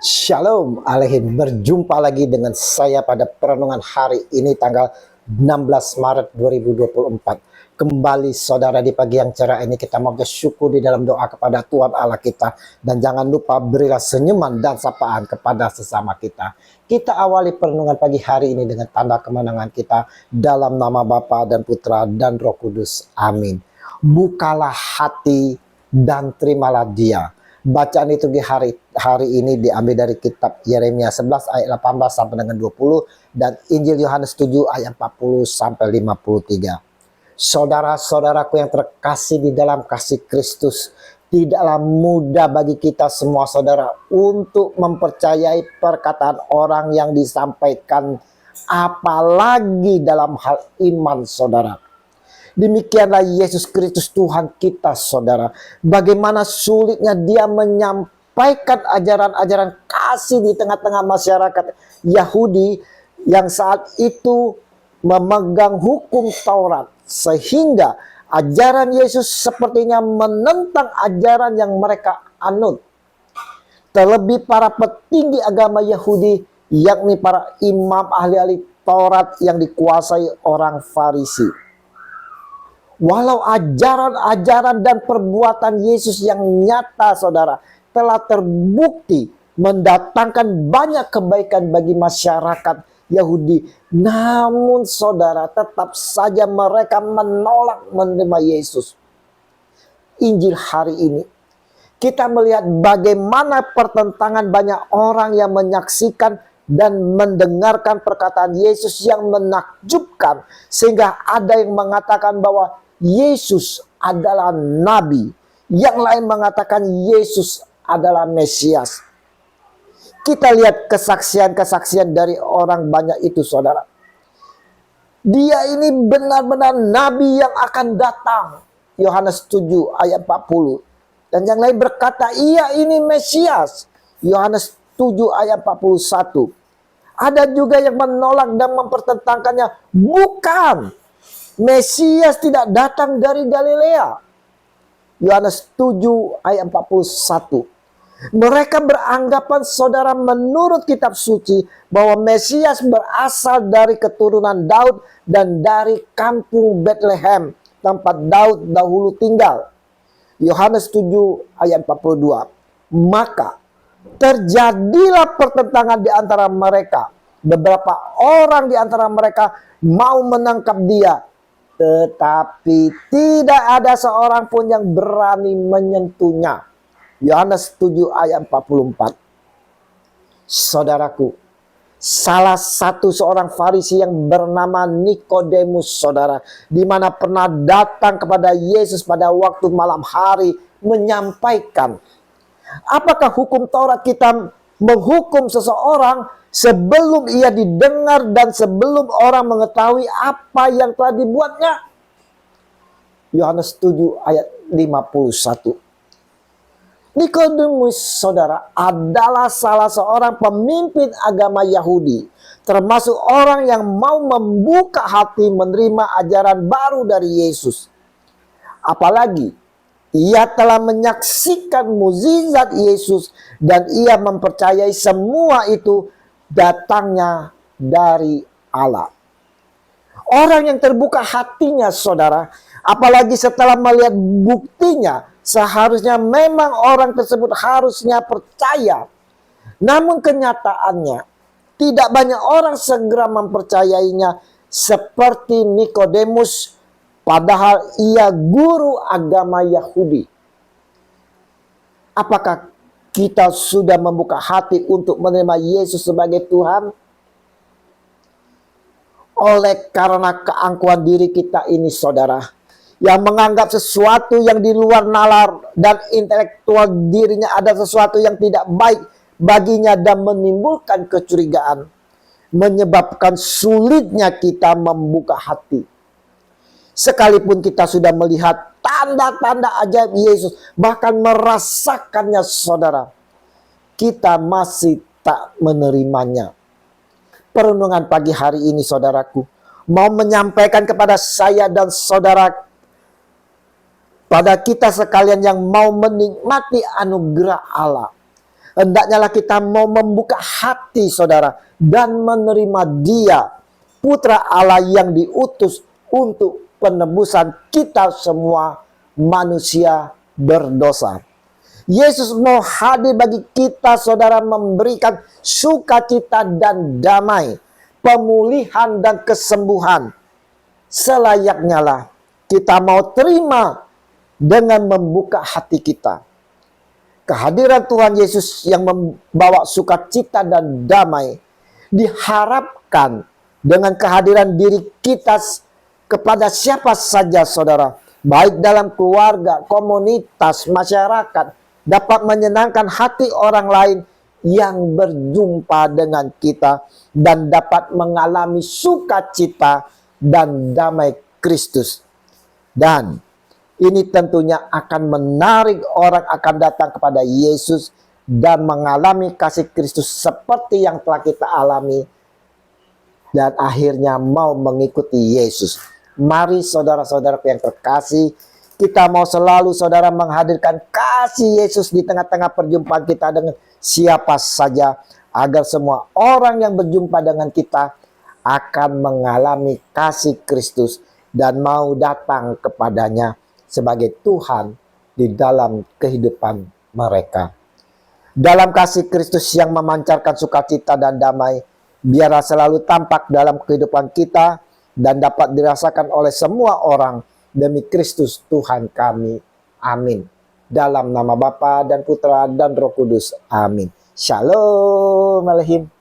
Shalom Alehin, berjumpa lagi dengan saya pada perenungan hari ini tanggal 16 Maret 2024. Kembali saudara di pagi yang cerah ini kita mau bersyukur di dalam doa kepada Tuhan Allah kita. Dan jangan lupa berilah senyuman dan sapaan kepada sesama kita. Kita awali perenungan pagi hari ini dengan tanda kemenangan kita dalam nama Bapa dan Putra dan Roh Kudus. Amin. Bukalah hati dan terimalah Dia. Bacaan itu di hari ini diambil dari kitab Yeremia 11 ayat 18 sampai dengan 20 dan Injil Yohanes 7 ayat 40 sampai 53. Saudara-saudaraku yang terkasih di dalam kasih Kristus, tidaklah mudah bagi kita semua saudara untuk mempercayai perkataan orang yang disampaikan, apalagi dalam hal iman saudara. Demikianlah Yesus Kristus Tuhan kita saudara. Bagaimana sulitnya dia menyampaikan ajaran-ajaran kasih di tengah-tengah masyarakat Yahudi yang saat itu memegang hukum Taurat. Sehingga ajaran Yesus sepertinya menentang ajaran yang mereka anut. Terlebih para petinggi agama Yahudi, yakni para imam ahli-ahli Taurat yang dikuasai orang Farisi. Walau ajaran-ajaran dan perbuatan Yesus yang nyata saudara telah terbukti mendatangkan banyak kebaikan bagi masyarakat Yahudi, namun saudara tetap saja mereka menolak menerima Yesus. Injil hari ini kita melihat bagaimana pertentangan banyak orang yang menyaksikan dan mendengarkan perkataan Yesus yang menakjubkan, sehingga ada yang mengatakan bahwa Yesus adalah nabi, yang lain mengatakan Yesus adalah Mesias. Kita lihat kesaksian-kesaksian dari orang banyak itu saudara. Dia ini benar-benar nabi yang akan datang. Yohanes 7 ayat 40. Dan yang lain berkata, iya ini Mesias. Yohanes 7 ayat 41. Ada juga yang menolak dan mempertentangkannya. Bukan. Mesias tidak datang dari Galilea. Yohanes 7 ayat 41. Mereka beranggapan saudara menurut kitab suci bahwa Mesias berasal dari keturunan Daud dan dari kampung Bethlehem, tempat Daud dahulu tinggal. Yohanes 7 ayat 42. Maka terjadilah pertentangan di antara mereka. Beberapa orang di antara mereka mau menangkap dia, tetapi tidak ada seorang pun yang berani menyentuhnya. Yohanes 7 ayat 44. Saudaraku, salah satu seorang Farisi yang bernama Nikodemus saudara, di mana pernah datang kepada Yesus pada waktu malam hari, menyampaikan, apakah hukum Taurat kita menghukum seseorang sebelum ia didengar dan sebelum orang mengetahui apa yang telah dibuatnya? Yohanes 7 ayat 51. Nikodemus saudara adalah salah seorang pemimpin agama Yahudi, termasuk orang yang mau membuka hati menerima ajaran baru dari Yesus. Apalagi ia telah menyaksikan mukjizat Yesus dan ia mempercayai semua itu datangnya dari Allah. Orang yang terbuka hatinya saudara, apalagi setelah melihat buktinya, seharusnya memang orang tersebut harusnya percaya. Namun kenyataannya tidak banyak orang segera mempercayainya seperti Nikodemus, padahal ia guru agama Yahudi. Apakah kita sudah membuka hati untuk menerima Yesus sebagai Tuhan? Oleh karena keangkuhan diri kita ini saudara, yang menganggap sesuatu yang di luar nalar dan intelektual dirinya ada sesuatu yang tidak baik baginya dan menimbulkan kecurigaan, menyebabkan sulitnya kita membuka hati. Sekalipun kita sudah melihat tanda-tanda ajaib Yesus, bahkan merasakannya saudara, kita masih tak menerimanya. Perenungan pagi hari ini saudaraku mau menyampaikan kepada saya dan saudara, pada kita sekalian yang mau menikmati anugerah Allah, Hendaknya kita mau membuka hati saudara dan menerima Dia, Putra Allah yang diutus untuk penebusan kita semua manusia berdosa. Yesus mau hadir bagi kita saudara, memberikan sukacita dan damai, pemulihan dan kesembuhan. Selayaknya lah kita mau terima dengan membuka hati kita. Kehadiran Tuhan Yesus yang membawa sukacita dan damai diharapkan dengan kehadiran diri kita kepada siapa saja saudara, baik dalam keluarga, komunitas, masyarakat, dapat menyenangkan hati orang lain yang berjumpa dengan kita dan dapat mengalami sukacita dan damai Kristus. Dan ini tentunya akan menarik orang akan datang kepada Yesus dan mengalami kasih Kristus seperti yang telah kita alami, dan akhirnya mau mengikuti Yesus. Mari saudara-saudara yang terkasih, kita mau selalu saudara menghadirkan kasih Yesus di tengah-tengah perjumpaan kita dengan siapa saja, agar semua orang yang berjumpa dengan kita akan mengalami kasih Kristus dan mau datang kepadanya sebagai Tuhan di dalam kehidupan mereka. Dalam kasih Kristus yang memancarkan sukacita dan damai, biarlah selalu tampak dalam kehidupan kita dan dapat dirasakan oleh semua orang demi Kristus Tuhan kami. Amin. Dalam nama Bapa dan Putra dan Roh Kudus. Amin. Shalom Alehim.